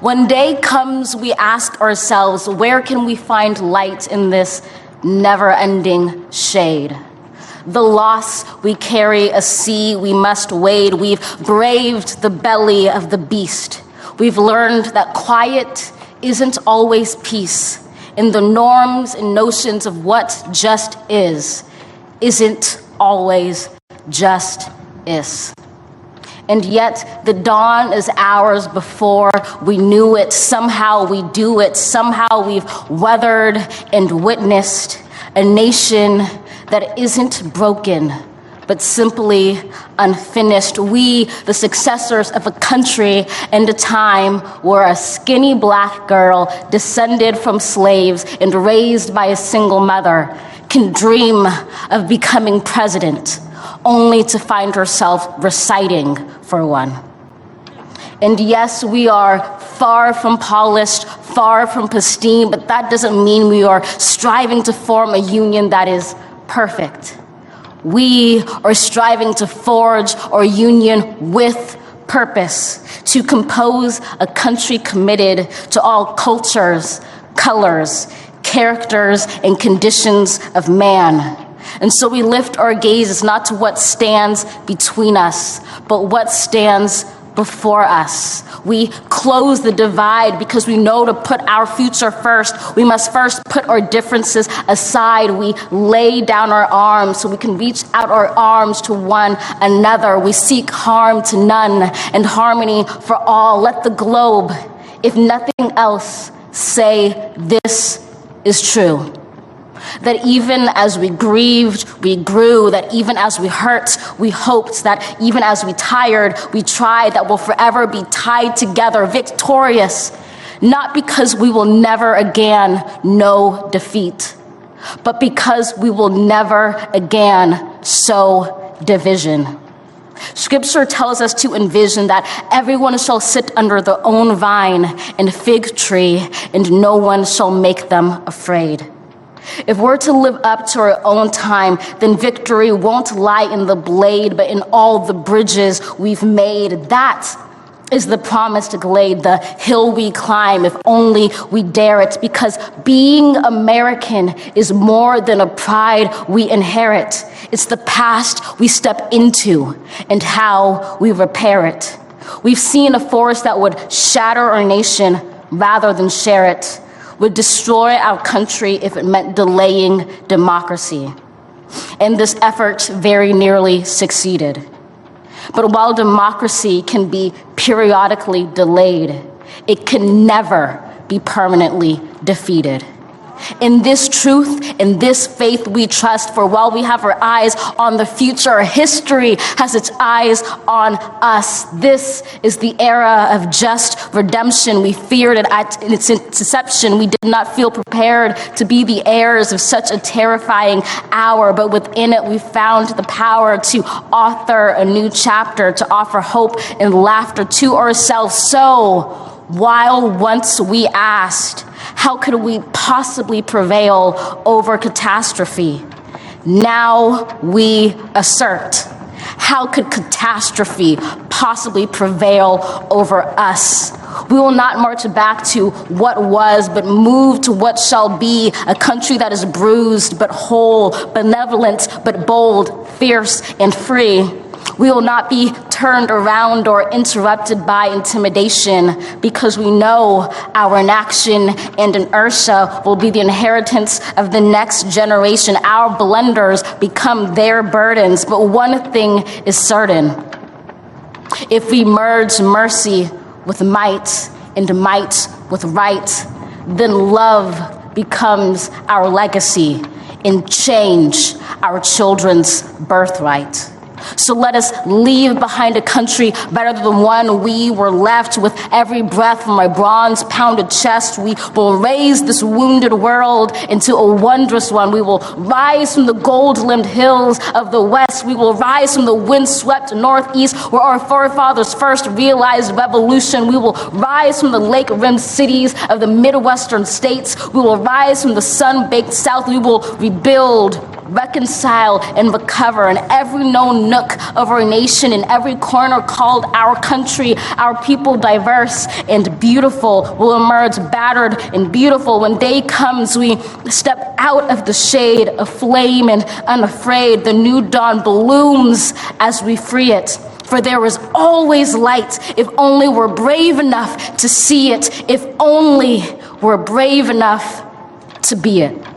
When day comes, we ask ourselves, where can we find light in this never-ending shade? The loss we carry, a sea we must wade. We've braved the belly of the beast. We've learned that quiet isn't always peace, and the norms and notions of what just isn't always just is. And yet the dawn is ours before we knew it. Somehow we do it. Somehow we've weathered and witnessed a nation that isn't broken, but simply unfinished. We, the successors of a country and a time where a skinny black girl descended from slaves and raised by a single mother can dream of becoming president, only to find herself reciting for one. And yes, we are far from polished, far from pristine, but that doesn't mean we are striving to form a union that is perfect. We are striving to forge our union with purpose, to compose a country committed to all cultures, colors, characters, and conditions of man. And so we lift our gazes not to what stands between us, but what stands before us. We close the divide because we know to put our future first, we must first put our differences aside. We lay down our arms so we can reach out our arms to one another. We seek harm to none and harmony for all. Let the globe, if nothing else, say this is true. That even as we grieved, we grew. That even as we hurt, we hoped. That even as we tired, we tried. That we'll forever be tied together, victorious. Not because we will never again know defeat, but because we will never again sow division. Scripture tells us to envision that everyone shall sit under their own vine and fig tree, and no one shall make them afraid. If we're to live up to our own time, then victory won't lie in the blade, but in all the bridges we've made. That is the promised glade, the hill we climb, if only we dare it, because being American is more than a pride we inherit. It's the past we step into and how we repair it. We've seen a force that would shatter our nation rather than share it, would destroy our country if it meant delaying democracy. And this effort very nearly succeeded. But while democracy can be periodically delayed, it can never be permanently defeated. In this truth, in this faith we trust, for while we have our eyes on the future, history has its eyes on us. This is the era of just redemption. We feared it at its inception. We did not feel prepared to be the heirs of such a terrifying hour, but within it we found the power to author a new chapter, to offer hope and laughter to ourselves. So, while once we asked, how could we possibly prevail over catastrophe? Now we assert, how could catastrophe possibly prevail over us? We will not march back to what was, but move to what shall be, a country that is bruised but whole, benevolent but bold, fierce and free. We will not be turned around or interrupted by intimidation, because we know our inaction and inertia will be the inheritance of the next generation. Our blunders become their burdens. But one thing is certain. If we merge mercy with might and might with right, then love becomes our legacy and change our children's birthright. So let us leave behind a country better than the one we were left. With every breath from my bronze-pounded chest, we will raise this wounded world into a wondrous one. We will rise from the gold-limbed hills of the west. We will rise from the wind-swept northeast, where our forefathers first realized revolution. We will rise from the lake-rimmed cities of the Midwestern states. We will rise from the sun-baked south. We will rebuild reconcile and recover in every known nook of our nation, in every corner called our country. Our people, diverse and beautiful, will emerge battered and beautiful. When day comes, we step out of the shade, aflame and unafraid. The new dawn blooms as we free it. For there is always light if only we're brave enough to see it, if only we're brave enough to be it.